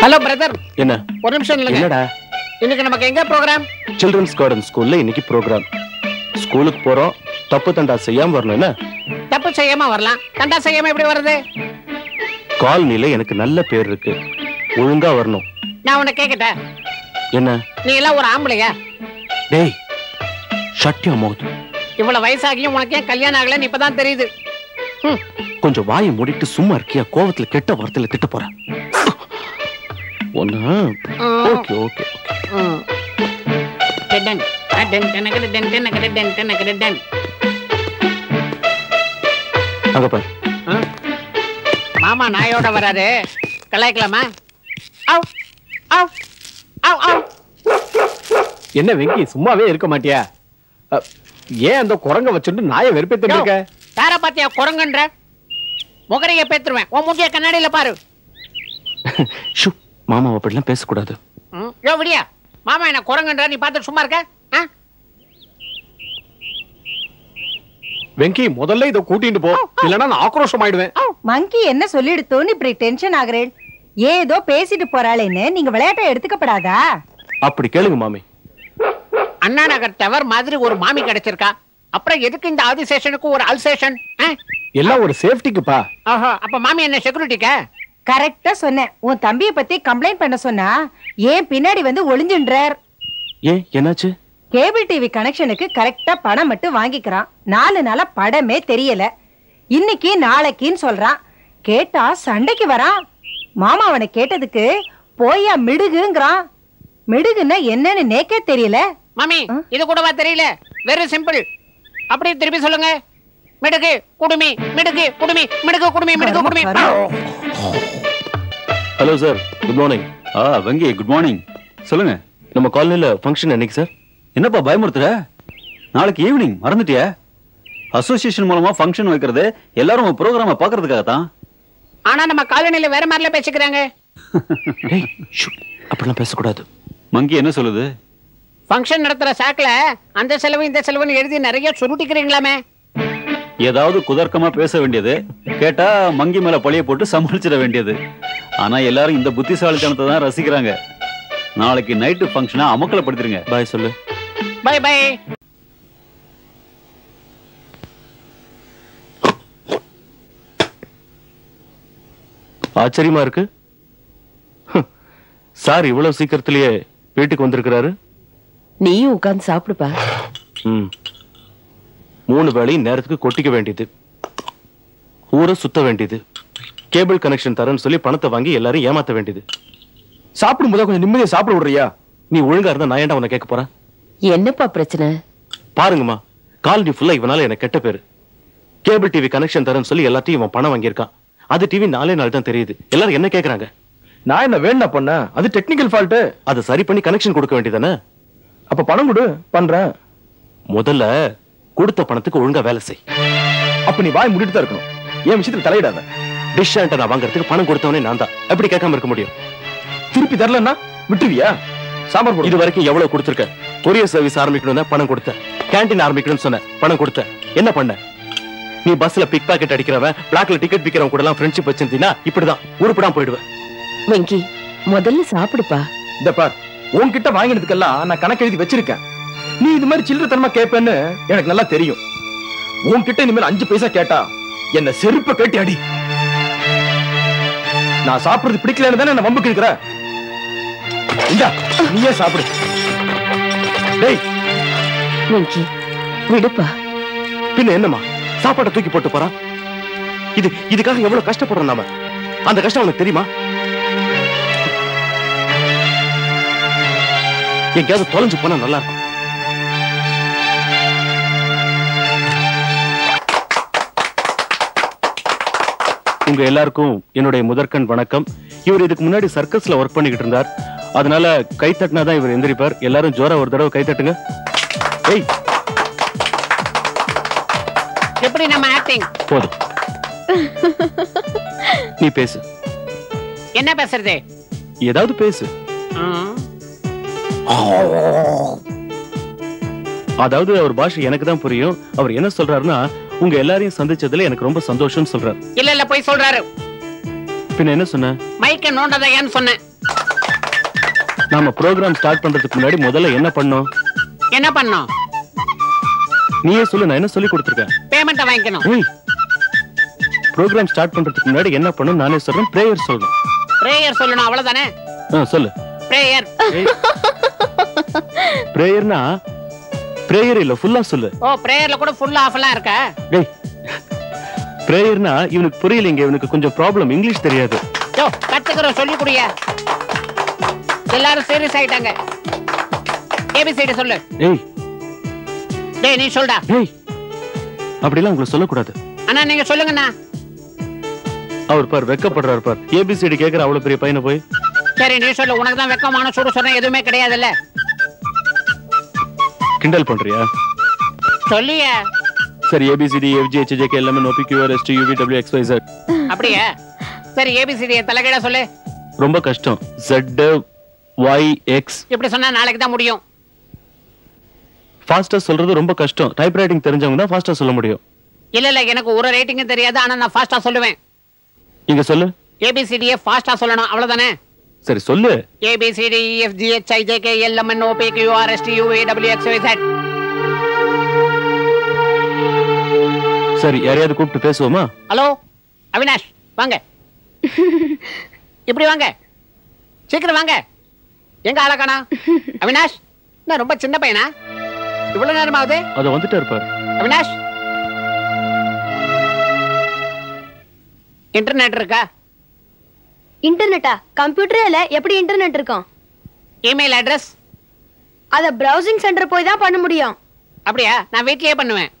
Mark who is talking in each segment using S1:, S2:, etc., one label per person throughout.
S1: Hello brother.
S2: என்ன?
S1: ஒரு நிமிஷம் இல்லங்க.
S2: என்னடா?
S1: இன்னைக்கு நமக்கு எங்க ப்ரோகிராம்?
S2: சில்ட்ரன்ஸ் கார்டன் ஸ்கூல்ல இன்னைக்கு ப்ரோகிராம். ஸ்கூலுக்கு போறோம், தப்பு தண்டா செய்யாம வரணும். என்ன?
S1: தப்பு செய்யாம வரலாம், தண்டா செய்யாம எப்படி வருது?
S2: காலனில எனக்கு நல்ல பேர் இருக்கு, ஒழுங்கா வரணும்.
S1: நான் உன்னை கேக்கட்டா?
S2: என்ன?
S1: நீ எல்லாம் ஒரு ஆம்பளையா?
S2: டேய், ஷட் யுவர் மவுத்.
S1: இவ்வளவு வயசாகியும் உனக்கு ஏன் கல்யாணம் ஆகலன்னு இப்பதான் தெரியுது.
S2: கொஞ்சம் வாயை மூடிட்டு சும்மா இருக்கியா? கோவத்துல கெட்ட வார்த்தையில திட்ட போற. ஒண்ணு. ஓகே ஓகே அங்க பாரு.
S1: மாமா நாயோட வராரு, கலாய்க்கலாமா?
S3: என்ன வெங்கி, சும்மாவே இருக்க மாட்டியா? ஏன் அந்த குரங்க வச்சுட்டு நாயை வெறுப்பேத்திட்டு இருக்க?
S1: தார பாத்தியா குரங்குன்ற? முகரைய பேத்துருவேன். உன் மூஞ்சிய கண்ணாடியில பாரு.
S2: மாமா அப்படிலாம் பேசக்கூடாது.
S1: யோ விடியா, மாமா என்ன குரங்குன்ற நீ பார்த்து சும்மா இருக்க?
S3: வெங்கி, முதல்ல இத கூட்டிட்டு போ, இல்லனா நான் ஆக்ரோஷம் ஆயிடுவேன்.
S4: மங்கி என்ன சொல்லிடுத்தோன்னு இப்படி டென்ஷன் ஆகுறேன்? ஏதோ பேசிட்டு போறாளேன்னு நீங்க விளையாட்டை எடுத்துக்கப்படாதா?
S2: அப்படி கேளுங்க மாமி.
S1: அண்ணா நகர் டவர் மாதிரி ஒரு மாமி கிடைச்சிருக்கா, அப்புறம் எதுக்கு இந்த ஆதிசேஷனுக்கு ஒரு அல்சேஷன்?
S3: எல்லாம் ஒரு சேஃப்டிக்குப்பா.
S1: அப்ப மாமி என்ன செக்யூரிட்டிக்கா?
S4: கரெக்டா சொன்னேன். உன் தம்பியை பத்தி கம்ப்ளைண்ட் பண்ண சொன்னா ஏன் பின்னாடி வந்து ஒளிஞ்சுன்றார்?
S2: ஏன் என்னாச்சு?
S4: கேபிள் டிவி கனெக்ஷனுக்கு கரெக்டா பணம் மட்டும் வாங்கிக்கிறான். 4 நாளா படமே தெரியல. இன்னைக்கு நாளைக்குன்னு சொல்றான். கேட்டா சண்டைக்கு வரான். மாமா அவனை கேட்டதுக்கு போயா மிடுகுங்கிறான். மிடுகுன்னா என்னன்னு நேக்கே தெரியல.
S1: மாமி இது கூடவா தெரியல? Very simple. அப்படியே திருப்பி சொல்லுங்க. மிடுகு குடுமி, மிடுகு குடுமி, மிடுகு குடுமி, மிடுகு குடுமி.
S2: Hello sir, good morning.
S5: Venky, good morning. சொல்லுங்க.
S2: நம்ம காலனில ஃபங்க்ஷன் என்னைக்கு சார்?
S5: என்னப்பா பயமுறுத்துற? நாளைக்கு ஈவினிங், மறந்துட்டியா? அசோசியேஷன் மூலமா ஃபங்க்ஷன் வைக்கிறது எல்லாரும் ப்ரோகிராம பாக்குறதுக்காக தான்.
S1: ஆனா நம்ம காலனில வேற மாதிரில பேசிக்கிறாங்க.
S2: அப்படிலாம் பேசக்கூடாது.
S5: மங்கி என்ன சொல்லுது?
S1: ஃபங்க்ஷன் நடத்துற சாக்குல அந்த செலவு இந்த செலவுன்னு எழுதி நிறைய சுருட்டிக்கிறீங்களாமே.
S5: ஏதாவது குதர்க்கமா பேச வேண்டியது, கேட்டா மங்கி மேல பழிய போட்டு சமாளிச்சிட வேண்டியது. ஆனா எல்லாரும் இந்த புத்திசாலித்தனத்தை தான் ரசிக்கிறாங்க. நாளைக்கு நைட்டு ஃபங்க்ஷனை அமக்கலப்படுத்திருங்க.
S2: பாய் சொல்லு.
S1: Bye bye.
S2: ஆச்சரியமா இருக்கு. சார் இவ்வளவு சீக்கிரத்திலேயே வீட்டுக்கு வந்திருக்கிறாரு.
S6: நீயும் உட்கார்ந்து சாப்பிடுப்பா.
S2: 3 வேளை நேரத்துக்கு கொட்டிக்க வேண்டியது, ஊரை சுத்த வேண்டியது, கேபிள் கனெக்ஷன் தரேன்னு சொல்லி பணத்தை வாங்கி எல்லாரும் ஏமாத்த வேண்டியது.
S3: சாப்பிடும் போது கொஞ்சம் நிம்மதியா சாப்பிட விடுறியா?
S2: நீ ஒழுங்கா இருந்தா நான் ஏன்டா உன்னை கேட்க போறேன்?
S6: என்னப்பா பிரச்சனை?
S2: பாருங்கம்மா, காலனி ஃபுல்லா இவனால எனக்கு கெட்ட பேரு. கேபிள் டிவி கனெக்ஷன் தரேன்னு சொல்லி எல்லாத்தையும் இவன் பணம் வாங்கியிருக்கான். அது டிவி 4 நாள் தான் தெரியுது. எல்லாரும் என்ன கேக்குறாங்க?
S3: நான் என்ன வேணா பண்ண? அது டெக்னிக்கல் ஃபால்ட்.
S2: அதை சரி பண்ணி கனெக்ஷன் கொடுக்க வேண்டியதானே?
S3: அப்ப பணம் கொடு, பண்றேன்.
S2: முதல்ல கொடுத்த பணத்துக்கு ஒழுங்கா வேலை செய்.
S3: அப்ப நீ வாய் மூடிட்டு தான் இருக்கணும். ஏன் விஷயத்துல தலையிடாத.
S2: டிஷ் ஆண்டனா வாங்குறதுக்கு பணம் கொடுத்தவனே நான் தான். எப்படி கேட்காம இருக்க முடியும்?
S3: திருப்பி தரலன்னா விட்டுருவியா? சாம்பார் போடு.
S2: இது வரைக்கும் எவ்வளவு கொடுத்திருக்க? கொரியர் சர்வீஸ் ஆரம்பிக்கணும் பணம் கொடுத்த, கேண்டீன் ஆரம்பிக்கணும்னு சொன்ன பணம் கொடுத்த, என்ன பண்ண? நீ பஸ்ல பிக் பாக்கெட் அடிக்கிறவன், பிளாக்ல டிக்கெட் விக்கிறவன் கூட எல்லாம் ஃப்ரெண்ட்ஷிப் வச்சிருந்தீங்கன்னா இப்படிதான் உருப்படாம போயிடுவேன்.
S6: வெங்கி, முதல்ல சாப்பிடுப்பா.
S3: இந்த பார், உன்கிட்ட வாங்கினதுக்கெல்லாம் நான் கணக்கு எழுதி வச்சிருக்கேன். நீ இது மாதிரி சில்லறத்தனமா கேட்பேன்னு எனக்கு நல்லா தெரியும். உன்கிட்ட இனிமேல் 5 பைசா கேட்டா என்ன செருப்ப கேட்டி அடி. நான் சாப்பிடுறது பிடிக்கலன்னு தானே என்ன வம்புக்கு இருக்கிற. இந்தா, நீயே சாப்பிடு. டேய்
S6: வெங்கி, விடுப்பா.
S2: பின்ன என்னமா சாப்பாட்டை தூக்கி போட்டு போறான்? இதுக்காக எவ்வளவு கஷ்டப்படுறோம் நாம. அந்த கஷ்டம் உனக்கு தெரியுமா? எங்கேயாவது தொலைஞ்சு போனா நல்லா இருக்கும். உங்க எல்லாருக்கும் என்னுடைய முதற்கண் வணக்கம். இவர் இதுக்கு முன்னாடி சர்க்கஸ்ல ஒர்க் பண்ணிக்கிட்டு இருந்தார். அதனால கை தட்டினாதான் இவர் எந்திரிப்பார். எல்லாரும் ஜோரா ஒரு தடவை கை தட்டுங்க. ஏய்,
S1: எப்படி நம்ம ஆக்டிங்?
S2: போதும், நீ பேசு.
S1: என்ன பேசுறது?
S2: ஏதாவது பேசு. அதாவது அவர் பாஷை எனக்கு தான் புரியும். அவர் என்ன சொல்றாருன்னா, உங்க எல்லாரையும் சந்திச்சதுல எனக்கு ரொம்ப சந்தோஷம் சொல்றாரு.
S1: இல்ல போய் சொல்றாரு.
S2: பின்ன என்ன சொன்ன?
S1: மைக்க நோண்டதையான்னு சொன்னேன்.
S2: நாம ப்ரோக்ராம் ஸ்டார்ட் பண்றதுக்கு முன்னாடி முதல்ல என்ன பண்ணோம்?
S1: என்ன பண்ணோம்?
S2: நீயே சொல்லு, நான் என்ன சொல்லி கொடுத்துருக்கேன்?
S1: பேமெண்ட்டை வாங்கிக்கணும்.
S2: ப்ரோக்ராம் ஸ்டார்ட் பண்றதுக்கு முன்னாடி என்ன பண்ணணும் நானே சொல்றேன். பிரேயர் சொல்லணும்.
S1: பிரேயர் சொல்லணும், அவ்வளவுதானே?
S2: சொல்லு.
S1: பிரேயர்.
S2: பிரேயர்னா பிரேயர் இல்ல, ஃபுல்லா சொல்லு.
S1: ஓ, பிரேயர்ல கூட ஃபுல் ஆஃப் எல்லாம் இருக்கா?
S2: டேய், பிரேயர்னா இவனுக்கு புரியலங்க, இவனுக்கு கொஞ்சம் ப்ராப்ளம், இங்கிலீஷ் தெரியாது.
S1: யோ, கத்துக்கிறோம், சொல்லி குடியா. எல்லாரும் சீரியஸ் ஆயிட்டாங்க. ஏபிசிடி சொல்லு.
S2: ஏய்
S1: டேய், நீ சொல்டா.
S2: ஏய், அப்படிலாம் உங்களை சொல்லக்கூடாது.
S1: அண்ணா நீங்க சொல்லுங்கண்ணா.
S2: அவர் பார் வெக்கப்படுறாரு பார். ஏபிசிடி கேக்குற அவ்வளவு பெரிய பையனை போய்.
S1: சரி நீ சொல்லு, உனக்கு தான் வெக்கமான சூடு சொன்ன எதுவுமே கிடையாதுல்ல.
S2: கிண்டல் பண்றியா?
S1: சொல்லியா.
S2: சரி, A B C D F G H J L M N O P Q R S T U V W X Y Z.
S1: அப்படியே? சரி, ஏபிசிடி தலைகீழ சொல்லு.
S2: ரொம்ப கஷ்டம். Z Y X.
S1: இப்படி சொன்னா நாளைக்கு தான் முடியும்.
S2: ஃபாஸ்டா சொல்றது ரொம்ப கஷ்டம். டைப் ரைட்டிங் தெரிஞ்சவங்க தான் ஃபாஸ்டா சொல்ல முடியும்.
S1: இல்ல எனக்கு ஒரு ரேட்டிங்கும் தெரியாது, ஆனா நான் ஃபாஸ்டா சொல்லுவேன்.
S2: இங்க சொல்லு.
S1: ஏபிசிடியை ஃபாஸ்டா சொல்லணும், அவ்வளவுதானே?
S2: சரி சொல்லு.
S1: A B C D F G H I J L M N O P Q R S T U V W X Y Z.
S2: சரி, யாரையாவது கூப்பிட்டு பேசுவோமா?
S1: ஹலோ அவினாஷ், வாங்க. இப்படி வாங்க, சீக்கிரம் வாங்க. எங்க ஆளக்கானா? அவினாஷ், நான் ரொம்ப சின்ன பையனா? இவ்வளவு நேரமாவது?
S2: அத வந்துட்டே இருப்பார்.
S1: அவினாஷ், இன்டர்நெட் இருக்கா?
S7: இன்டர்நெட்டா? கம்ப்யூட்டரே இல்ல, எப்படி இன்டர்நெட் இருக்கும்?
S1: Email address?
S7: அத பிரவுசிங் சென்டர் போய் தான் பண்ண முடியும்.
S1: அப்படியா? நான் வீட்லயே பண்ணுவேன்.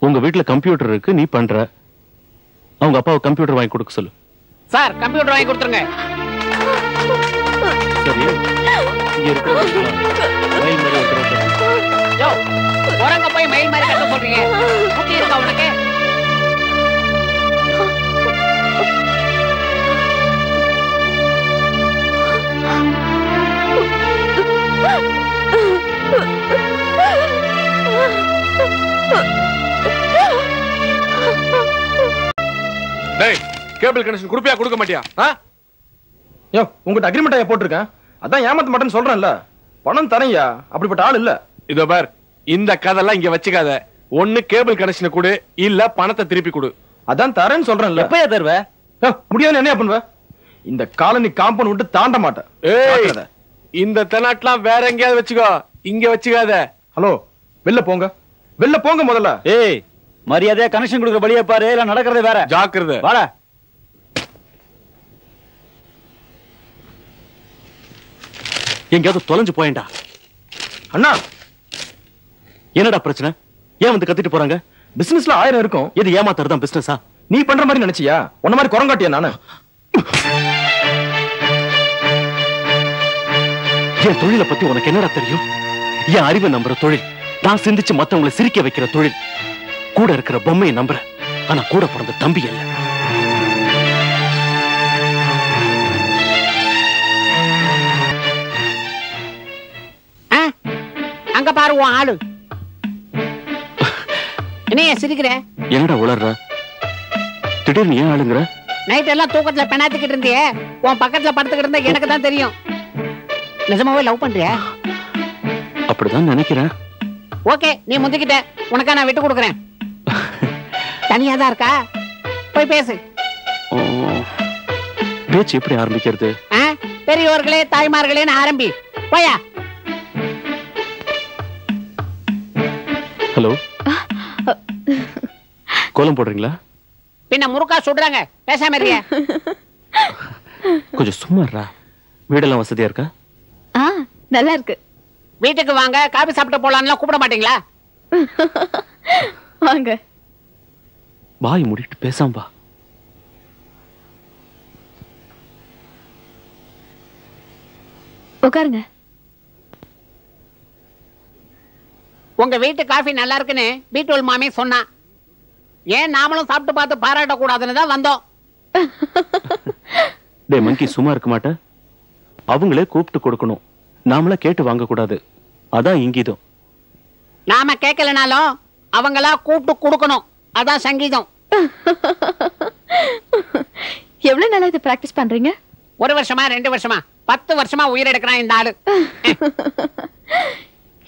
S2: உங்க வீட்ல கம்ப்யூட்டர் இருக்கு, நீ பண்ற. அவங்க அப்பாவுக்கு கம்ப்யூட்டர் வாங்கி கொடுக்க சொல்லு.
S1: சார், கம்ப்யூட்டர் வாங்கி கொடுத்துருங்க.
S2: சரி, இங்க இருக்கிற மயில் மாதிரி இருக்கிற
S1: யோ, உரங்க போய் மயில் மாதிரி கட்ட சொல்றீங்க. புத்தி இருக்கா உனக்கு?
S3: டேய், கேபிள் கனெக்ஷன் குடுப்பியா கொடுக்க மாட்டியா? யோ, உங்ககிட்ட அக்ரிமெண்ட் போட்டிருக்கேன், அதான் ஏமாத்த மாட்டேன்னு சொல்றேன்ல. பணம் தரையா, அப்படிப்பட்ட ஆள் இல்ல. இதோ பார், இந்த கதெல்லாம் இங்க வச்சுக்காத. ஒண்ணு கேபிள் கனெக்ஷனை கொடு, இல்ல பணத்தை திருப்பி கொடு. அதான் தரேன்னு சொல்றேன்ல. எப்பயா தருவ? முடியாது, என்ன பண்ணுவ? இந்த காலனி காம்பவுண்ட் விட்டு தாண்ட மாட்டேன். ஏய், இந்த தெனாட்லாம் வேற எங்கேயாவது வச்சுக்கோ, இங்க வச்சுக்காத. ஹலோ, வெளில போங்க, வெளில போங்க முதல்ல.
S5: ஏய், மரியாதையா கனெக்ஷன் கொடுக்குற வழியை பாரு, இல்ல நடக்கிறது வேற.
S3: ஜாக்கிரதை.
S5: வாடா.
S2: எங்கேயாவது தொலைஞ்சு போயேன்டா.
S3: அண்ணா,
S2: என்னடா பிரச்சனை? ஏன் வந்து கத்திட்டு போறாங்க?
S3: பிசினஸ்ல 1000 இருக்கும்.
S2: இது ஏமாத்துறதுதான் பிசினஸா?
S3: நீ பண்ற மாதிரி நினைச்சியா? உன்ன மாதிரி குரங்காட்டியா நானு?
S2: என் தொழிலை பத்தி உனக்கு என்னடா தெரியும்? என் அறிவை நம்புற தொழில், நான் சிந்திச்சு மத்தவங்களை சிரிக்க வைக்கிற தொழில். கூட இருக்கிற பொம்மையை நம்புற, ஆனா கூட பிறந்த தம்பி இல்ல.
S1: அங்க பாரு உன் ஆளு. என்ன சிரிக்கிற?
S2: என்னடா உளர்ற? திடீர்னு ஏன் ஆளுங்கிற?
S1: நைட் எல்லாம் தூக்கத்துல பெணாத்திக்கிட்டு இருந்தியே, உன் பக்கத்துல படுத்துக்கிட்டு இருந்தா எனக்கு தான் தெரியும். நிஜமாவே லவ் பண்றியா?
S2: அப்படிதான் நினைக்கிறேன்.
S1: ஓகே, நீ முந்திக்கிட்ட, உனக்கா நான் விட்டு கொடுக்குறேன். தனியா தான் இருக்கா? போய் பேசு.
S2: பேச்சு எப்படி ஆரம்பிக்கிறது?
S1: பெரியோர்களே தாய்மார்களேன்னு ஆரம்பி. போயா.
S2: ஹலோ, கோலம் போடுறீங்களா?
S1: பின்ன முறுக்கா சுடுறாங்க, பேசாம இருக்க.
S2: கொஞ்சம் சும்மா இருடா. வீடெல்லாம் வசதியா இருக்கா?
S7: நல்லா இருக்கு.
S1: வீட்டுக்கு வாங்க, காபி சாப்பிட்டு போலாம்லாம் கூப்பிட மாட்டீங்களா?
S7: வாங்க.
S2: வாய் மூடிட்டு பேசாம வா.
S7: உட்காருங்க.
S1: உங்க வீட்டு காஃபி நல்லா இருக்குன்னு பீட்டோல் மாமி சொன்னா. ஏன் நாமளும் சாப்பிட்டு பார்த்து பாராட்ட கூடாதுன்னு தான் வந்தோம்.
S2: டே மங்கி, சும்மா இருக்க மாட்டேன். அவங்களே கூப்பிட்டு கொடுக்கணும், நாமளா கேட்டு வாங்க கூடாது. அதான் இங்கீதம்.
S1: நாம கேட்கலனாலும் அவங்களா கூப்பிட்டு கொடுக்கணும், அதான் சங்கீதம்.
S7: எவ்வளவு நாளா இதை பிராக்டிஸ் பண்றீங்க?
S1: 1 வருஷமா 2 வருஷமா? 10 வருஷமா உயிர் எடுக்கிறான் இந்த ஆளு.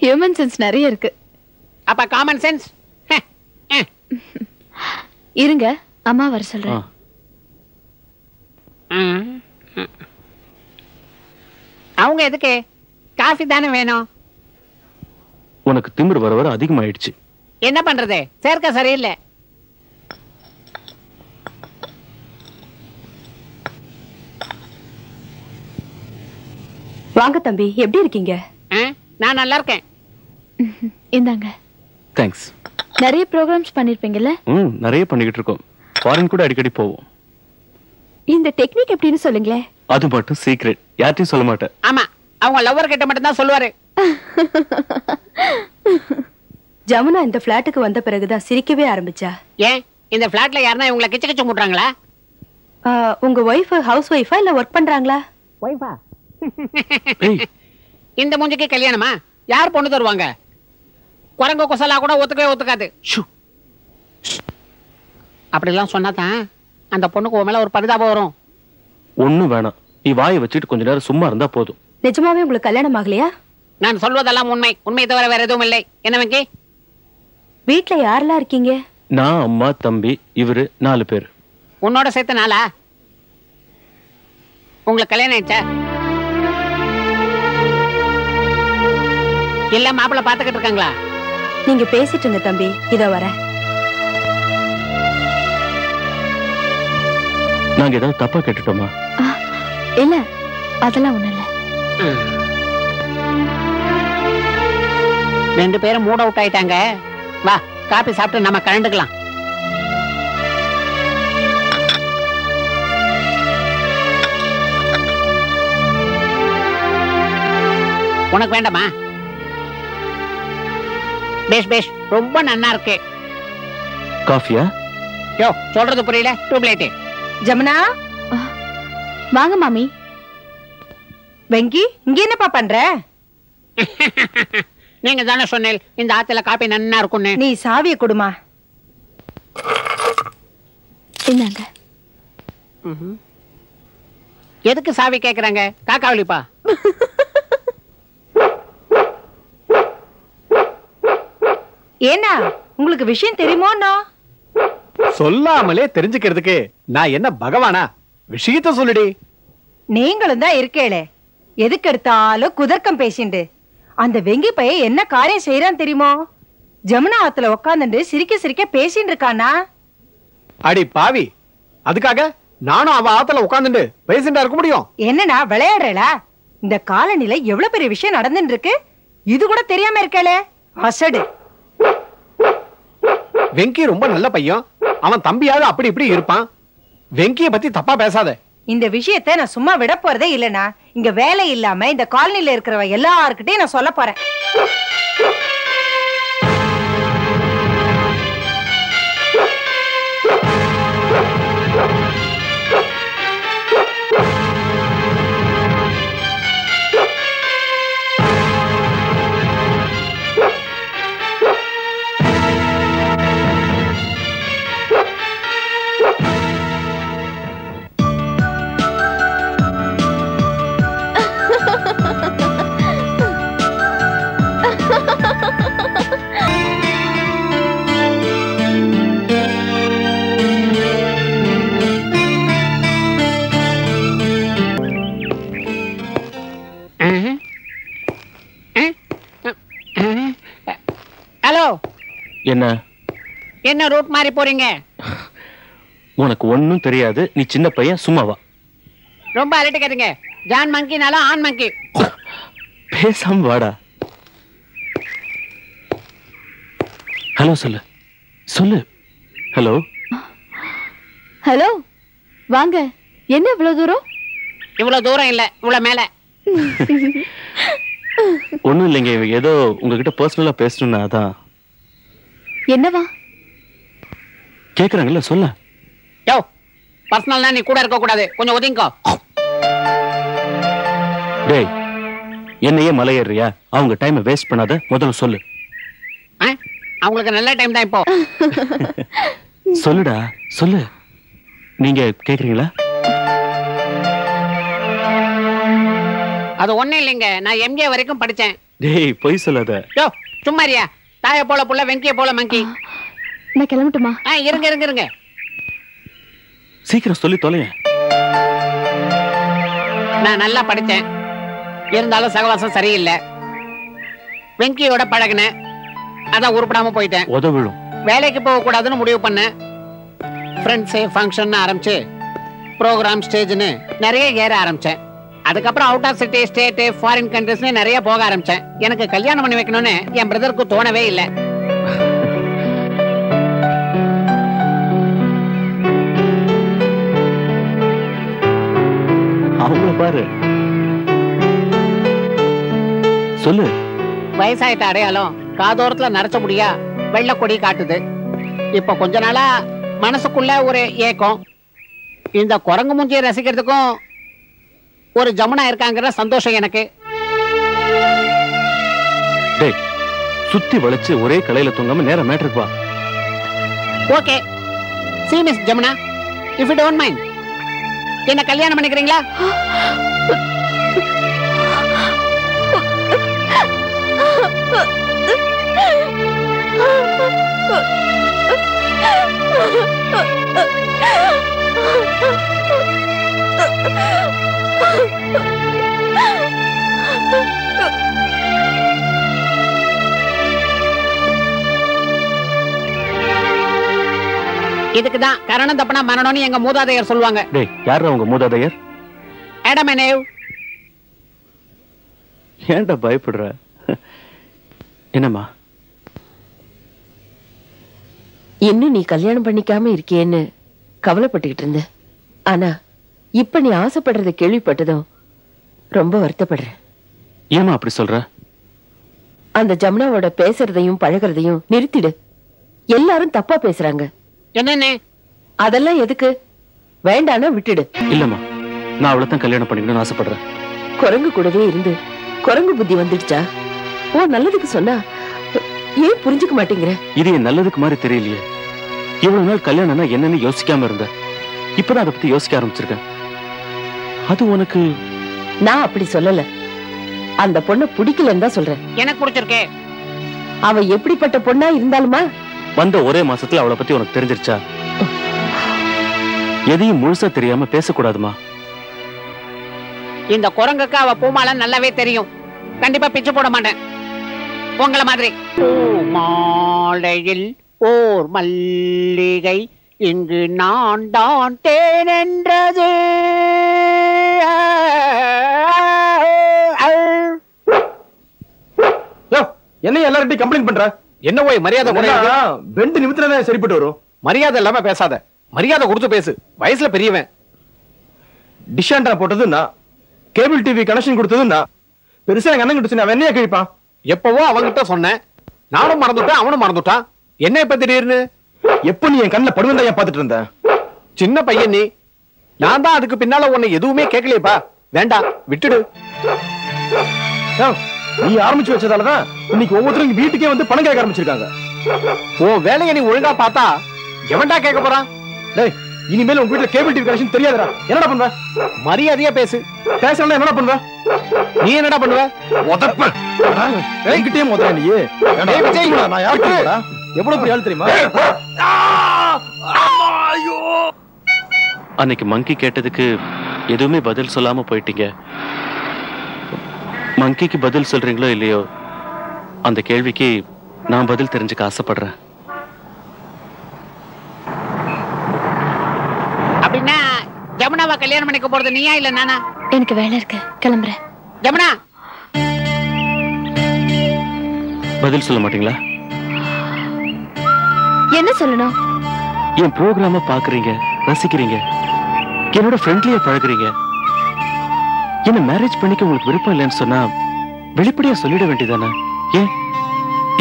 S8: ஹியூமன் சென்ஸ் நிறைய இருக்கு.
S1: அப்ப காமன் சென்ஸ்?
S8: இருங்க, அம்மா வர சொல்றேன்.
S1: அவங்க எதுக்கு? காஃபி தானே வேணும்.
S2: உனக்கு திமிரு வர வர அதிகமாயிடுச்சு.
S1: என்ன பண்றது, சேர்க்க சரியில்லை.
S8: வாங்க தம்பி, எப்படி இருக்கீங்க?
S1: நான் நல்லா இருக்கேன்.
S8: இந்தாங்க.
S2: தேங்க்ஸ்.
S8: நிறைய ப்ரோகிராம்ஸ் பண்ணிருப்பீங்கல்ல?
S2: நிறைய பண்ணிக்கிட்டு இருக்கோம். ஃபாரின் கூட அடிக்கடி போவோம்.
S8: இந்த டெக்னிக் எப்படின்னு சொல்லுங்களேன்.
S2: அது மட்டும் சீக்ரெட், யார்ட்டையும் சொல்ல மாட்டேன்.
S1: ஆமா, அவங்க லவ்வர் கிட்ட மட்டும் தான் சொல்லுவாரு.
S8: ஜமுனா இந்த பிளாட்டுக்கு வந்த பிறகுதான் சிரிக்கவே ஆரம்பிச்சா.
S1: ஏன், இந்த பிளாட்ல யாருன்னா இவங்களை கிச்சு கிச்சு முட்டுறாங்களா?
S8: உங்க ஒய்ஃப் ஹவுஸ் ஒய்ஃபா இல்ல ஒர்க் பண்றாங்களா?
S1: ஒய்ஃபா? இந்த மூஞ்சிக்கு கல்யாணமா? யார் பொண்ணு தருவாங்க? குரங்கு குசலா கூட ஒத்துக்கவே ஒத்துக்காது. அப்படிலாம் சொன்னாதான் அந்த பொண்ணுக்கு உன் மேல ஒரு பரிதாபம் வரும்.
S2: ஒண்ணும் வேணாம், நீ வாயை வச்சுட்டு கொஞ்ச நேரம் சும்மா இருந்தா போதும்.
S8: நிஜமாவே உங்களுக்கு கல்யாணம் ஆகலையா?
S1: நான் சொல்வதெல்லாம் உண்மை, உண்மையை தவிர வேற எதுவும் இல்லை. என்ன வெங்கி?
S8: வீட்டுல யாரெல்லாம் இருக்கீங்க?
S2: நான், அம்மா, தம்பி, இவரு 4 பேர்.
S1: உன்னோட சேர்த்து 4? உங்களுக்கு கல்யாணம் ஆயிடுச்சா? இல்ல மாப்பிள்ள பாத்துக்கிட்டு இருக்காங்களா?
S8: நீங்க பேசிட்டு இருங்க தம்பி, இதோ வர.
S2: நாங்க ஏதாவது தப்பா கேட்டுட்டோமா?
S8: இல்ல, அதெல்லாம் ஒண்ணு இல்ல.
S1: 2 பேரும் மூட் அவுட் ஆயிட்டாங்க. வா, காபி சாப்பிட்டு நம்ம கலந்துக்கலாம். உனக்கு வேண்டாமா? பேஷ் பேஷ், ரொம்ப நன்னா இருக்கு.
S2: காஃபியா?
S1: யோ, சொல்றது புரியல. டியூப்லைட்.
S4: ஜமுனா,
S8: வாங்க மாமி.
S4: வெங்கி, இங்க என்னப்பா பண்ற?
S1: நீங்க தானே சொன்னேன் இந்த ஆத்துல காபி நன்னா இருக்கும்னு.
S4: நீ சாவிய கொடுமா.
S8: இந்தாங்க.
S1: எதுக்கு சாவி கேக்குறாங்க? காக்காவளிப்பா.
S4: ஏன்னா உங்களுக்கு விஷயம் தெரியுமோண்ணா?
S3: சொல்லாமலே தெரிஞ்சுக்கிறதுக்கு நான் என்ன பகவானா? விஷயத்த சொல்லுடி.
S4: நீங்களும் தான் இருக்கேளே, எதுக்கு எடுத்தாலும் குதர்க்கம் பேசிண்டு. அந்த வெங்கி பையன் என்ன காரியம் செய்யறான் தெரியுமோ? ஜமுனா ஆத்துல உக்காந்துட்டு சிரிக்க சிரிக்க பேசிட்டு இருக்கானா.
S3: அடி பாவி, அதுக்காக நானும் அவ ஆத்துல உட்கார்ந்துட்டு பேசிட்டா இருக்க முடியும்?
S4: என்னன்னா விளையாடுறா? இந்த காலனில எவ்வளவு பெரிய விஷயம் நடந்துட்டு இருக்கு, இது கூட தெரியாம இருக்கேளே. அசடு.
S3: வெங்கி ரொம்ப நல்ல பையன். அவன் தம்பியாவது அப்படி இப்படி இருப்பான். வெங்கிய பத்தி தப்பா பேசாத.
S4: இந்த விஷயத்தை நான் சும்மா விட போறதே இல்லனா. இங்க வேலை இல்லாம இந்த காலனில இருக்கிறவ எல்லார்கிட்டையும் நான் சொல்ல போறேன்.
S1: ஹலோ.
S2: என்ன
S1: என்ன ரூட் மாறி போறீங்க?
S2: உனக்கு ஒண்ணும் தெரியாது, நீ சின்ன பையன், சும்மா வா.
S1: ரொம்ப அலட்டிக்காதீங்க. ஜான் மங்கினால ஆண் மங்கி.
S2: பேசாம வாடா. ஹலோ சொல்லு, சொல்லு. ஹலோ.
S8: ஹலோ, வாங்க. என்ன இவ்வளவு தூரம்?
S1: இவ்வளவு தூரம் இல்ல, இவ்வளவு மேல.
S2: ஒண்ணும் இல்லைங்க, ஏதோ உங்ககிட்ட பர்சனலா பேசணும்னா அதான்.
S8: என்னவா
S2: கேக்குறாங்கல்ல, சொல்ல.
S1: யோ, பர்சனல்னா நீ கூட இருக்க கூடாது, கொஞ்சம் ஒதுங்கோ.
S2: டேய், என்னையே மலையேறியா? அவங்க டைம் வேஸ்ட் பண்ணாத, முதல்ல சொல்லு.
S1: அவங்களுக்கு நல்ல டைம் தான் இப்போ.
S2: சொல்லுடா, சொல்லு. நீங்க கேக்குறீங்களா?
S1: அது ஒண்ணும் இல்லைங்க, நான் எம்ஏ வரைக்கும் படிச்சேன்.
S2: டேய் பொய் சொல்லாத.
S1: யோ சும்மாரியா, தாய போல புள்ள வெங்கிய போல மங்கி.
S7: நான் கிளம்பட்டுமா?
S1: இருங்க இருங்க இருங்க,
S2: சீக்கிரம் சொல்லி தொலைங்க.
S1: நான் நல்லா படிச்சேன், இருந்தாலும் சகவாசம் சரியில்லை. வெங்கியோட பழகினேன், அதான் உருப்படாம போயிட்டேன்.
S2: உதவிடும்.
S1: வேலைக்கு போக கூடாதுன்னு முடிவு பண்ணேன். ஃப்ரெண்ட்ஸு ஃபங்க்ஷன் ஆரம்பிச்சு ப்ரோக்ராம் ஸ்டேஜ்னு நிறைய ஏற ஆரம்பிச்சேன். அதுக்கப்புறம் out of city, state, foreign கண்ட்ரிஸ்னு நிறைய போக ஆரம்பிச்சேன். எனக்கு கல்யாணம் பண்ணி வைக்கணும்னு என் பிரதருக்கு தோணவே இல்லை.
S2: அவங்கள பாரு, சொல்லு.
S1: வயசாயிட்ட அடையாளம் காதோரத்துல நரைச்ச முடியா வெள்ளை கொடி காட்டுது. இப்ப கொஞ்ச நாளா மனசுக்குள்ள ஒரு ஏக்கம். இந்த குரங்கு மூஞ்சியை ரசிக்கிறதுக்கும் ஒரு ஜமுனா இருக்காங்கிற சந்தோஷம் எனக்கு.
S2: டேய், சுத்தி வளைச்சு ஒரே கலையில தூங்காம நேரம் மேட்டருக்கு வா.
S1: Okay, see Miss Jamuna, if you don't mind, என்ன கல்யாணம் பண்ணிக்கிறீங்களா? இதுக்குதான் கரணம் தப்பனா மரணம்னு எங்க மூதாதையர் சொல்லுவாங்க.
S2: டேய், யாரா உங்க மூதாதையர்?
S1: Adam and eve.
S2: ஏன்டா பயப்படுற? என்னம்மா?
S6: இன்னும் நீ கல்யாணம் பண்ணிக்காம இருக்கியேன்னு கவலைப்பட்டுக்கிட்டு இருந்த. ஆனா இப்ப நீ ஆசைப்படுறத கேள்விப்பட்டதும் ரொம்ப வருத்தப்படுறேன்.
S2: ஏமா அப்படி சொல்ற?
S6: அந்த ஜமுனாவோட பேசுறதையும் பழகிறதையும் நிறுத்திடு. எல்லாரும் தப்பா பேசுறாங்க.
S1: என்னன்னு?
S6: அதெல்லாம் எதுக்கு? வேண்டானா விட்டுடு.
S2: இல்லம்மா, நான் அவளைத்தான் கல்யாணம் பண்ணிக்கணும்னு ஆசைப்படுறேன்.
S6: குரங்கு கூடவே இருந்து குரங்கு புத்தி வந்துடுச்சா? ஓ நல்லதுக்கு சொன்னா ஏன் புரிஞ்சுக்க மாட்டேங்கிற?
S2: இது என் நல்லதுக்கு மாதிரி தெரியலையே. இவ்வளவு நாள் கல்யாணம்னா என்னன்னு யோசிக்காம இருந்த, இப்பதான் அதை பத்தி யோசிக்க ஆரம்பிச்சிருக்கேன். அது உனக்கு?
S6: நான் அப்படி சொல்லல. அந்த பொண்ணை பிடிக்கலன்னு தான் சொல்றேன்.
S1: எனக்கு பிடிச்சிருக்கே.
S6: அவ எப்படிப்பட்ட பொண்ணா இருந்தாலுமா?
S2: வந்த ஒரே மாசத்துல அவளை பத்தி உனக்கு தெரிஞ்சிருச்சா? எதையும் முழுசா தெரியாம பேசக்கூடாதுமா.
S1: இந்த குரங்குக்கு அவ பூமாலை நல்லாவே தெரியும். கண்டிப்பா பிச்சு போட மாட்டேன் உங்கள மாதிரி. பூமாலையில் ஓர் மல்லிகை இங்கு நான் தான் தேனென்றது.
S3: என்ன எல்லார்ட்டையும் கம்ப்ளைண்ட் பண்ற?
S9: என்ன போய் மரியாதை
S3: பெண்டு நிமித்தம் சரிப்பட்டு வரும்.
S9: மரியாதை இல்லாம பேசாத, மரியாதை கொடுத்து பேசு. வயசுல பெரியவன்.
S3: டிஷ் ஆண்டனா போட்டது நான், கேபிள் டிவி கனெக்ஷன் கொடுத்தது நான். பெருசா எங்க அண்ணன் கிட்ட அவன் என்னையா கிழிப்பான்?
S9: எப்பவோ அவங்கிட்ட சொன்னேன், நானும் மறந்துட்டேன், அவனும் மறந்துட்டான். என்ன இப்ப திடீர்னு?
S3: எப்ப நீ என் கண்ணில் படுவந்தா ஏன் பாத்துட்டு இருந்த?
S9: சின்ன பையன் நீ. நான் தான் அதுக்கு பின்னால உன்னை எதுவுமே கேட்கலையப்பா. வேண்டாம், விட்டுடு.
S3: நீ ஆரம்பிச்சு வச்சதாலதான் இன்னைக்கு ஒவ்வொருத்தரும் வீட்டுக்கே வந்து பணம் கேட்க ஆரம்பிச்சிருக்காங்க.
S9: உன் வேலையை நீ ஒழுங்கா பார்த்தா எவன்டா கேட்க போறான்?
S3: டேய், இனிமேல் உங்க வீட்டுல கேபிள் டிவி கனெக்ஷன் தெரியாதடா. என்னடா பண்ணுவ?
S9: மரியாதையா பேசு.
S3: பேசணும் என்னடா பண்ணுவ?
S9: நீ என்னடா பண்ணுவ? உதப்ப.
S3: என்கிட்டயே முதல்ல நீ. நான் யாருக்கு எவ்வளவு பெரிய ஆள் தெரியுமா?
S2: அன்னைக்கு மங்கி கேட்டதுக்கு எதுவுமே பதில் சொல்லாம போயிட்டீங்க. மங்கிக்கு பதில் சொல்றீங்களோ இல்லையோ, அந்த கேள்விக்கு நான் பதில் தெரிஞ்சுக்க ஆசைப்படுறேன்.
S1: அப்படின்னா ஜமுனாவை கல்யாணம் பண்ணிக்க போறது நீயா இல்ல நானா?
S7: எனக்கு வேலை இருக்கு, கிளம்புறேன்.
S1: ஜமுனா,
S2: பதில் சொல்ல மாட்டீங்களா?
S7: என்ன சொல்லணும்?
S2: என் ப்ரோக்ராம பாக்குறீங்க, ரசிக்கிறீங்க, என்னோட ஃப்ரெண்ட்லியா பழகுறீங்க. என்ன மேரேஜ் பண்ணிக்க உங்களுக்கு விருப்பம் இல்லைன்னு சொன்னா வெளிப்படையா சொல்லிட வேண்டியதானே? ஏன்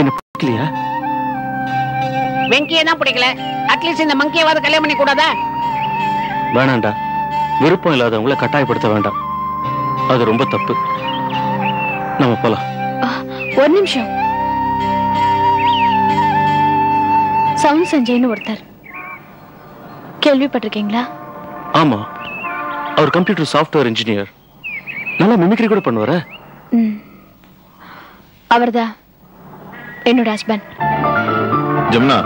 S2: என்ன பிடிக்கலையா?
S1: வெங்கியை தான் பிடிக்கல, அட்லீஸ்ட் இந்த மங்கியவாது கல்யாணம் பண்ணி கூடாதா?
S2: வேணாண்டா, விருப்பம் இல்லாதவங்களை கட்டாயப்படுத்த வேண்டாம். அது ரொம்ப தப்பு. நம்ம போலாம்.
S7: ஒரு நிமிஷம். சவுண்ட் சஞ்சய்னு ஒருத்தர், கேள்விப்பட்டிருக்கீங்களா?
S2: ஆமா, அவர் கம்ப்யூட்டர் சாஃப்ட்வேர் இன்ஜினியர். நல்லா மிமிக்ரி கூட பண்ணுவார?
S8: அவர்தான் என்னோட ஹஸ்பண்ட்.
S10: ஜமுனா,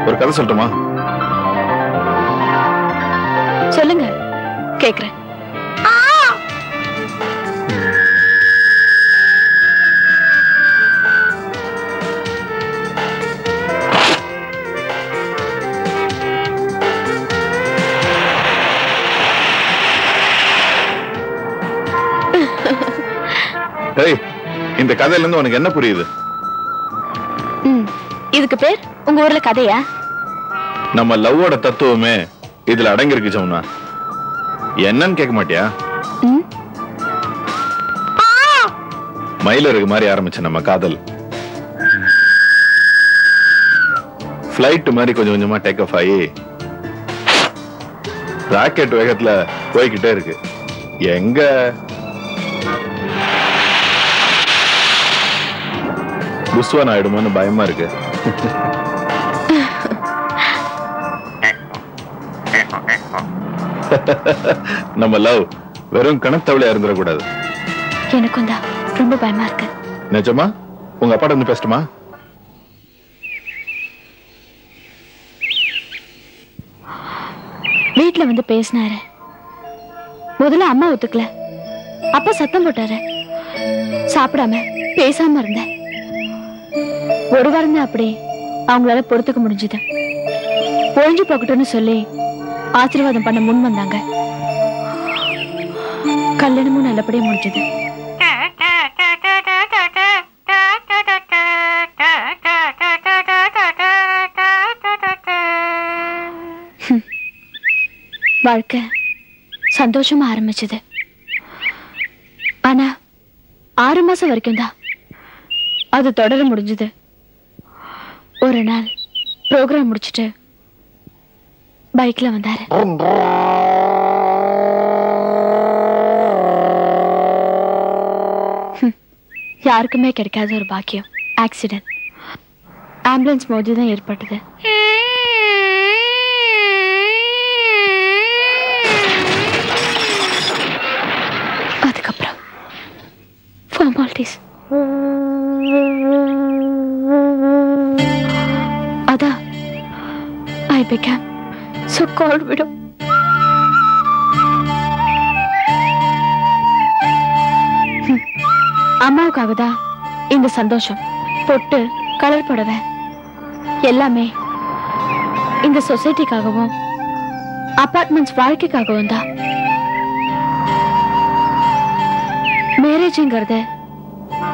S10: ஒரு கதை சொல்லட்டுமா?
S8: சொல்லுங்க, கேக்குறேன்.
S10: இந்த கதையில இருந்து உனக்கு என்ன புரியுது?
S8: இதுக்கு பேர் உங்க ஊர்ல கதையா?
S10: நம்ம லவ்வோட தத்துவமே இதுல அடங்கிருக்கு ஜமுனா. என்னன்னு கேட்க மாட்டியா? மயிலருக்கு மாதிரி ஆரம்பிச்ச நம்ம காதல் பிளைட் மாதிரி கொஞ்சம் கொஞ்சமா டேக் ஆஃப் ஆகி ராக்கெட் வேகத்துல போய்கிட்டே இருக்கு. எங்க புஸ்வான் ஆயிடுமான்னு பயமா இருக்கு. நம்ம லவ் வெறும் கணத்தவளையா இருந்துடக்கூடாது.
S8: எனக்கும் தான் ரொம்ப பயமா இருக்கு.
S10: நிஜமா? உங்க அப்பாட்ட வந்து பேசட்டுமா?
S8: வீட்டுல வந்து பேசினாரு. முதல்ல அம்மா ஒத்துக்கல. அப்பா சத்தம் போட்டாரு. சாப்பிடாம பேசாம இருந்தேன். ஒரு வாரம் தான் அப்படி அவங்களால பொறுத்துக்க முடிஞ்சது. ஒழிஞ்சு போகட்டும்னு சொல்லி ஆசீர்வாதம் பண்ண முன் வந்தாங்க. கல்யாணமும் நல்லபடியா முடிஞ்சது. வாழ்க்கை சந்தோஷமா ஆரம்பிச்சது. ஆனா 6 மாசம் வரைக்கும் தான் அது தொடர முடிஞ்சது. ஒரு நாள் ப்ரோக்ராம் முடிச்சிட்டு பைக்ல வந்தாரு. யாருக்குமே கிடைக்காத ஒரு பாக்கியம். ஆக்சிடென்ட். ஆம்புலன்ஸ் மோதி தான் ஏற்பட்டது. அதுக்கப்புறம் ஃபார்மாலிட்டிஸ். அதான் I became so called widow. அம்மாவுக்காக தான் இந்த சந்தோஷம். பொட்டு, கலர் புடவை எல்லாமே இந்த சொசைட்டிக்காகவும் அபார்ட்மெண்ட்ஸ் வாழ்க்கைக்காகவும் தான். மேரேஜ்ங்கிறது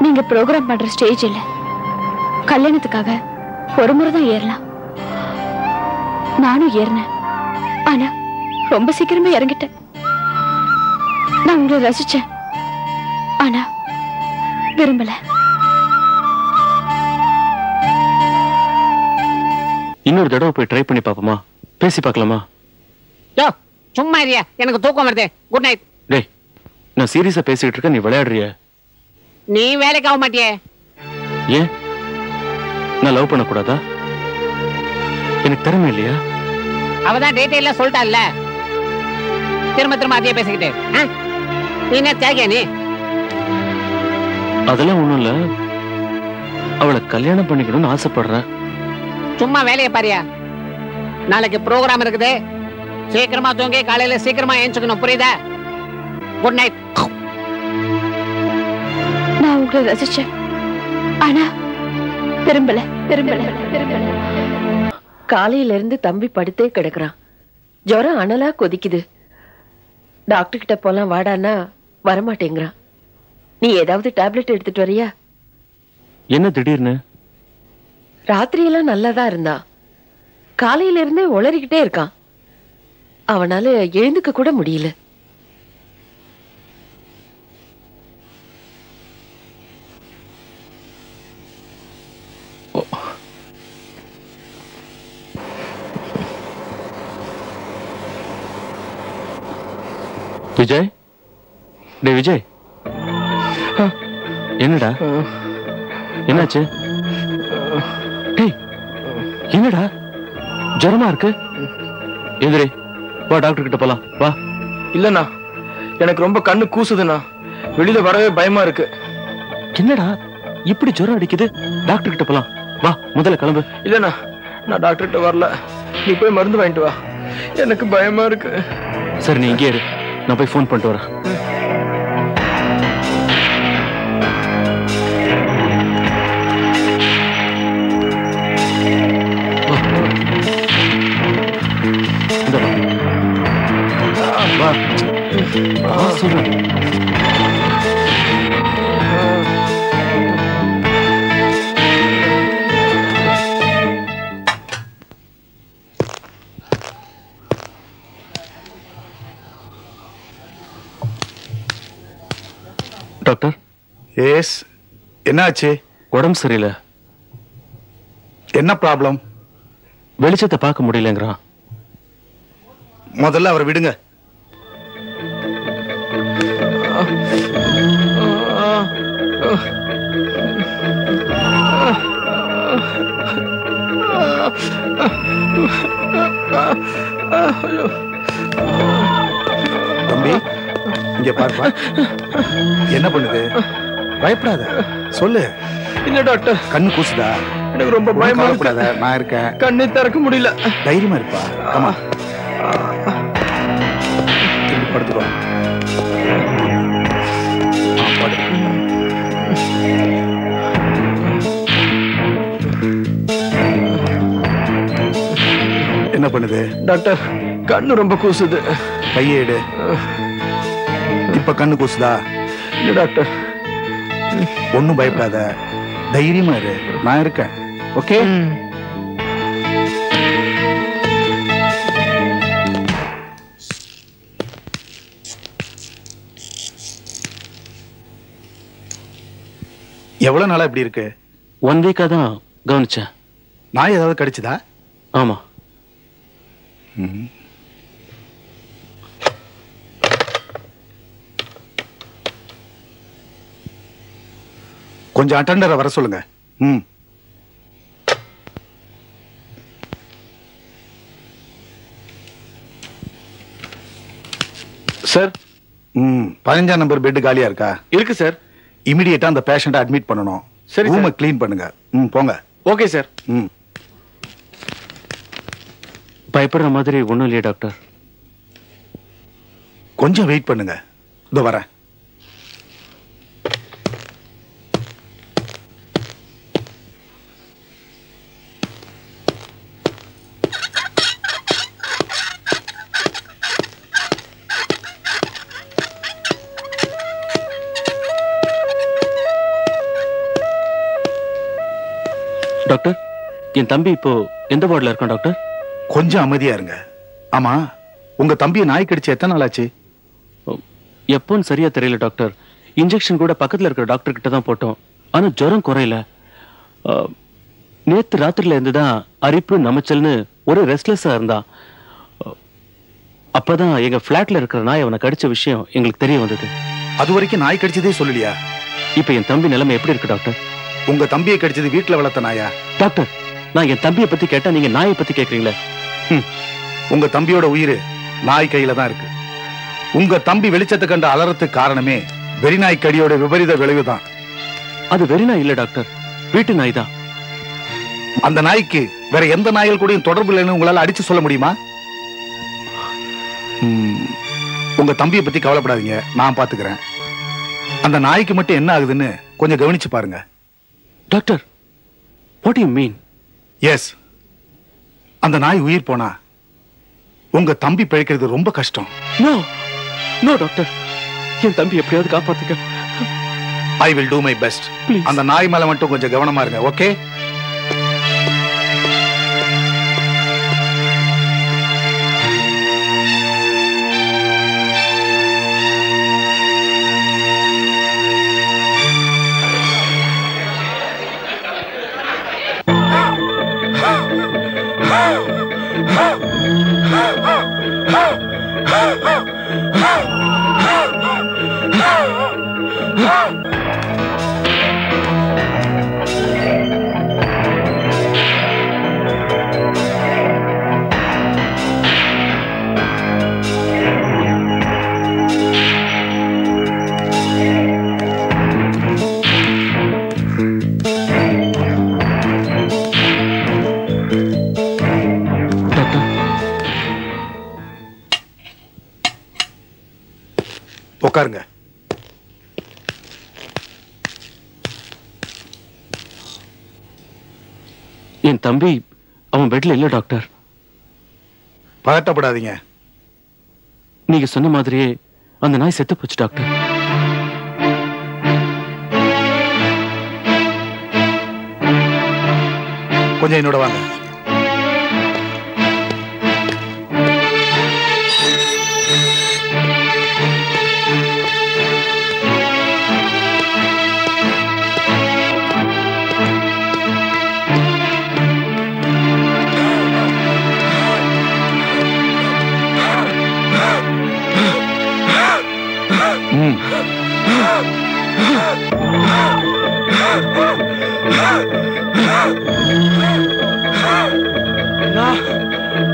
S8: நீங்க ப்ரோக்ராம் பண்ற ஸ்டேஜ் இல்ல. கல்யாணத்துக்காக ஒரு முறை தான் ஏறலாம். நானும் ஏறினேன். ஆனா ரொம்ப சீக்கிரமே இறங்கிட்டேன். நான் உங்களை ரசிச்சேன். ஆனா விரும்பல.
S2: இன்னொரு தடவை போய் ட்ரை பண்ணி பாப்போமா? பேசி பார்க்கலாமா?
S1: சும்மா இருயா, எனக்கு தூக்கம் வருது. Good night.
S2: டேய், நான் சீரியஸா பேசிட்டு இருக்கேன், நீ விளையாடுறிய.
S1: நீ வேலைக்கு ஆக மாட்டியே.
S2: ஏன்? நான் லவ் பண்ண கூடாதா? எனக்கு திறமை இல்லையா?
S1: அவதான் டீடைலா சொல்லிட்டால. திரும்ப திரும்ப அதே பேசிக்கிட்டு நீ என்ன தியாகியா? நீ
S2: அதெல்லாம் ஒண்ணும் இல்ல. அவளை கல்யாணம் பண்ணிக்கணும்னு ஆசைப்படுறேன்.
S1: சும்மா வேலையை பாரியா. நாளைக்கு ப்ரோக்ராம் இருக்குது. சீக்கிரமா தூங்கி காலையில சீக்கிரமா ஏஞ்சுக்கணும். புரியுதா? Good night.
S8: நான் உங்களை ரசிச்சேன். ஆனா திரும்பல.
S6: காலையில இருந்து தம்பி படுத்தே கிடக்குறான். ஜுரம் அனலா கொதிக்குது. டாக்டர் கிட்ட போலாம் வாடான்னா வரமாட்டேங்கிறான். நீ ஏதாவது டேப்லெட் எடுத்துட்டு வரியா?
S2: என்ன திடீர்னு?
S6: ராத்திரியெல்லாம் நல்லாதான் இருந்தான். காலையில இருந்தே உளறிக்கிட்டே இருக்கான். அவனால எழுந்துக்க கூட முடியல.
S2: விஜய், டே விஜய், என்னடா என்னாச்சு? டேய், என்னடா ஜுரமா இருக்கு? எந்திரி, வா டாக்டர் கிட்ட போலாம். வா.
S3: இல்லண்ணா, எனக்கு ரொம்ப கண்ணு கூசுதுண்ணா. வெளியில வரவே பயமா இருக்கு.
S2: என்னடா இப்படி ஜுரம் அடிக்குது? டாக்டர் கிட்ட போலாம் வா, முதல்ல கிளம்பு.
S3: இல்லண்ணா, நான் டாக்டர் கிட்ட வரல. நீ போய் மருந்து வாங்கிட்டு வா, எனக்கு பயமா இருக்கு.
S2: சரி, நீ இங்கே இரு, நான் போய் ஃபோன் பண்ணிட்டு வரேன். வா வா சொல்றேன். டாக்டர்.
S11: எஸ், என்னாச்சு?
S2: உடம்பு சரியில்லை.
S11: என்ன ப்ராப்ளம்?
S2: வெளிச்சத்தை பார்க்க முடியலங்கிறான்.
S11: முதல்ல அவரை விடுங்க. தம்பி, இங்க பாருப்பா. என்ன பண்ணுது? பயப்படாத, சொல்லு.
S3: இல்ல டாக்டர்,
S11: கண்ணு கூசுதா?
S3: எனக்கு ரொம்ப பயமா இருக்கு.
S11: நான் இருக்கேன்.
S3: கண்ணை திறக்க முடியல.
S11: தைரியமா இருப்பா. ஆமா, படுத்துக்கோ. படு. என்ன பண்ணுது?
S3: டாக்டர், கண்ணு ரொம்ப கூசுது.
S11: கையேடு. இப்ப கண்ணு கூசுதா?
S3: இல்ல டாக்டர்.
S11: ஒண்ணும் பயப்படாத, தைரியமா இரு, நான் இருக்கேன். ஓகே? எவ்வளவு நாளா இப்படி இருக்கு?
S2: 1 வீக்கா தான் கவனிச்சேன்.
S11: நாய் ஏதாவது கடிச்சுதா?
S2: ஆமா.
S11: கொஞ்சம் அட்டெண்டரை வர சொல்லுங்க.
S3: சார்.
S11: 15ஆம் நம்பர் பெட் காலியா இருக்கா?
S3: இருக்கு சார்.
S11: இமிடியேட்டா அந்த பேஷண்ட்டை அட்மிட் பண்ணணும்.
S3: சரி,
S11: ரூமை க்ளீன் பண்ணுங்க. போங்க.
S3: Okay sir.
S2: பயப்படுற மாதிரி ஒண்ணும் இல்லையா டாக்டர்?
S11: கொஞ்சம் வெயிட் பண்ணுங்க, இதோ வரேன்.
S2: டாக்டர், என் தம்பி இப்போ எந்த வார்டுல இருக்கான் டாக்டர்?
S11: கொஞ்சம் அமைதியா இருங்க. ஆமா, உங்க தம்பியை நாய் கடிச்சு எத்தனை நாள் ஆச்சு?
S2: எப்போன்னு சரியா தெரியல டாக்டர். இன்ஜெக்ஷன் கூட பக்கத்துல இருக்கிற டாக்டர் கிட்ட தான் போட்டோம். ஆனா ஜுரம் குறையல. நேத்து ராத்திரில இருந்துதான் அரிப்பு நமைச்சல்னு ஒரு ரெஸ்ட்லெஸ்ஸா இருந்தான். அப்பதான் எங்க பிளாட்ல இருக்கிற நாய் அவனை கடிச்ச விஷயம் எங்களுக்கு தெரிய வந்தது.
S11: அது வரைக்கும் நாய் கடிச்சதே சொல்லலையா?
S2: இப்ப என் தம்பி நிலைமை எப்படி இருக்கு டாக்டர்?
S11: உங்க தம்பியை கடிச்சது வீட்டுல வளர்த்த நாயா?
S2: டாக்டர், நான் என் தம்பியை பத்தி கேட்டா நீங்க நாயை பத்தி கேக்குறீங்களே.
S11: உங்க தம்பியோட உயிர் நாய் கையில தான் இருக்கு. உங்க தம்பி வெளிச்சத்தை கண்ட அலறத்துக்கு காரணமே வெறிநாய் கடியோட விபரீத விளைவுதான்.
S2: அது வெறிநாய் இல்ல டாக்டர், வீட்டு நாய் தான்.
S11: அந்த நாய்க்கு வேற எந்த நாய்கள் கூடயும் தொடர்பு இல்லைன்னு உங்களால அடிச்சு சொல்ல முடியுமா? உங்க தம்பியை பத்தி கவலைப்படாதீங்க, நான் பாத்துக்கிறேன். அந்த நாய்க்கு மட்டும் என்ன ஆகுதுன்னு கொஞ்சம் கவனிச்சு பாருங்க.
S2: Doctor, what do you mean?
S11: Yes, அந்த நாய் உயிர் போனா உங்க தம்பி பிழைக்கிறது ரொம்ப கஷ்டம்.
S2: நோ நோ டாக்டர், என் தம்பி எப்படியாவது காப்பாத்துக்க.
S11: I will do my best. அந்த நாய் மேல மட்டும் கொஞ்சம் கவனமா இருங்க. ஓகே? உட்காருங்க.
S2: என் தம்பி அவன் பெட்ல இல்ல டாக்டர்.
S11: பதட்டப்படாதீங்க.
S2: நீங்க சொன்ன மாதிரியே அந்த நாய் செத்து போச்சு டாக்டர்.
S11: கொஞ்சம் என்னோட வாங்க.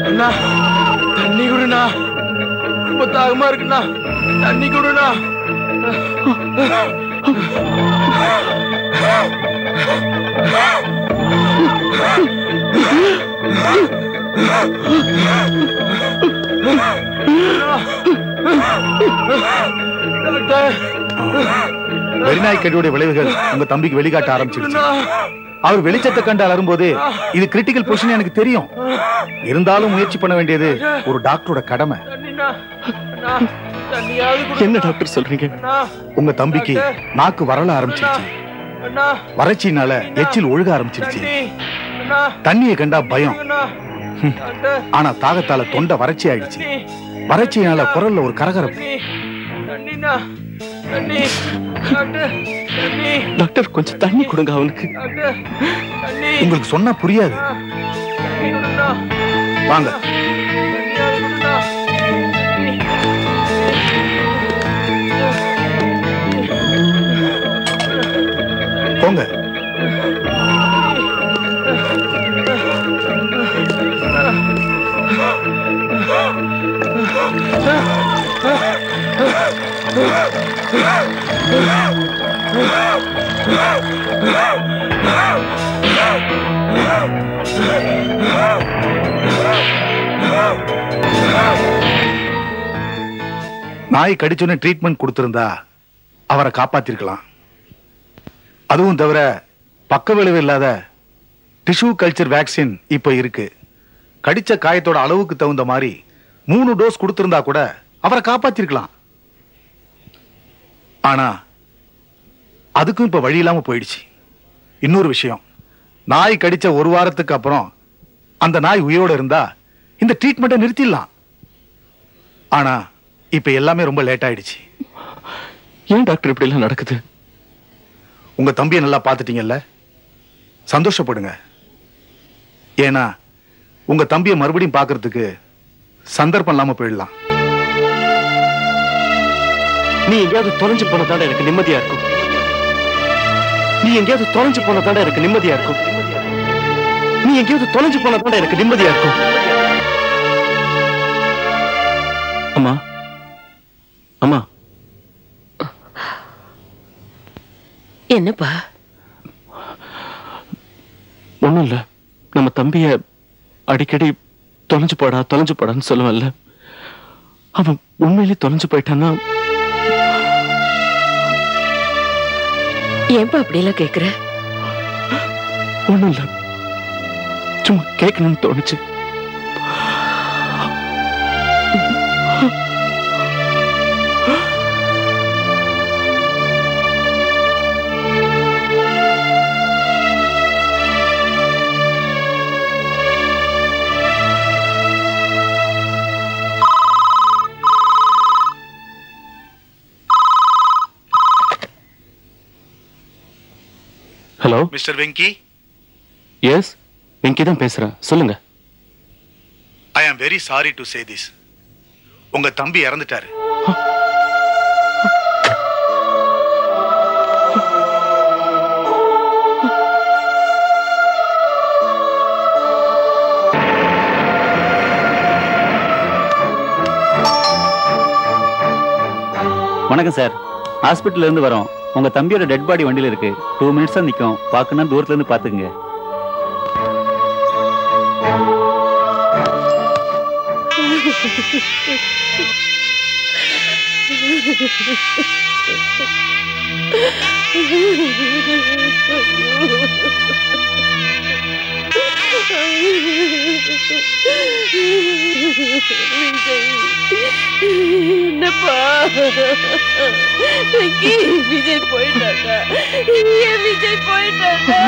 S3: அண்ணா தண்ணி குடுண்ணா, ரொம்ப தாகமா இருக்குண்ணா, தண்ணி குடுண்ணா.
S11: வெறிநாய்க்கடியோட விளைவுகள் உங்க தம்பிக்கு வெளிக்காட்ட ஆரம்பிச்சிருச்சு. அவர் வெளிச்சத்தை கண்டு அலரும்போது இது கிரிட்டிக்கல் பொசிஷன் எனக்கு தெரியும். இருந்தாலும் முயற்சி பண்ண வேண்டியது ஒரு டாக்டரோட கடமை.
S2: என்ன டாக்டர் சொல்றீங்க?
S11: உங்க தம்பிக்கு நாக்கு வரல ஆரம்பிச்சிருச்சு. வறட்சினால எச்சில் ஒழுக ஆரம்பிச்சிருச்சு. தண்ணியை கண்டா பயம். ஆனா தாகத்தால தொண்டை வறட்சி ஆயிடுச்சு. வறட்சியினால குரல்ல ஒரு கரகரப்பு.
S2: டாக்டர் கொஞ்சம் தண்ணி கொடுங்க அவனுக்கு.
S11: உங்களுக்கு சொன்னா புரியாது. வாங்க. போங்க. நாய் கடிச்சோன்னு ட்ரீட்மெண்ட் கொடுத்திருந்தா அவரை காப்பாத்திருக்கலாம். அதுவும் தவிர பக்க விளைவு இல்லாத டிஷ்யூ கல்ச்சர் வேக்சின் இப்ப இருக்கு. கடிச்ச காயத்தோட அளவுக்கு தகுந்த மாதிரி 3 டோஸ் கொடுத்திருந்தா கூட அவரை காப்பாத்திருக்கலாம். ஆனா அதுக்கும் இப்ப வழி இல்லாம போயிடுச்சு. இன்னொரு விஷயம், நாய் கடிச்ச 1 வாரத்துக்கு அப்புறம் அந்த நாய் உயிரோட இருந்தா இந்த ட்ரீட்மெண்ட்டை நிறுத்திடலாம். ஆனா இப்ப எல்லாமே ரொம்ப லேட் ஆயிடுச்சு.
S2: ஏன் டாக்டர் இப்படி எல்லாம் நடக்குது?
S11: உங்க தம்பியை நல்லா பாத்துட்டீங்கல்ல, சந்தோஷப்படுங்க. ஏன்னா உங்க தம்பியை மறுபடியும் பாக்குறதுக்கு சந்தர்ப்பம் இல்லாம போயிடலாம்.
S2: நீ எங்கேயாவது தொலைஞ்சு போனதாட எனக்கு நிம்மதியா இருக்கும். நீ எங்கேயாவது தொலைஞ்சு போனதாட எனக்கு நிம்மதியா இருக்கும். நீ எங்கேயாவது தொலைஞ்சு போனதாட எனக்கு நிம்மதியா இருக்கும். அம்மா, அம்மா.
S6: என்னப்பா?
S2: ஒண்ணும் இல்ல. நம்ம தம்பிய அடிக்கடி தொலைஞ்சு போடான்னு சொல்லுவல்ல, அவன் உண்மையிலே தொலைஞ்சு போயிட்டான்னா.
S6: ஏன்பா அப்படி எல்லாம் கேக்குற?
S2: ஒண்ணும் இல்ல, சும்மா கேட்கணும்னு தோணுச்சு. Hello
S11: mister Venky.
S2: Yes, Venky தான் பேசுறேன். சொல்லுங்க.
S11: I am very sorry to say this. உங்க தம்பி இறந்துட்டாரு.
S5: வணக்கம் சார், ஹாஸ்பிட்டல்ல இருந்து வரோம். உங்க தம்பியோட டெட் பாடி வண்டியில இருக்கு. 2 மினிட்ஸ் தான் நிக்கும். பாக்கணும், தூரத்துல இருந்து பாத்துக்குங்க.
S6: என்னப்பா விஜய் போயிட்டாக்கா, ஏன் விஜய் போயிட்டாக்கா?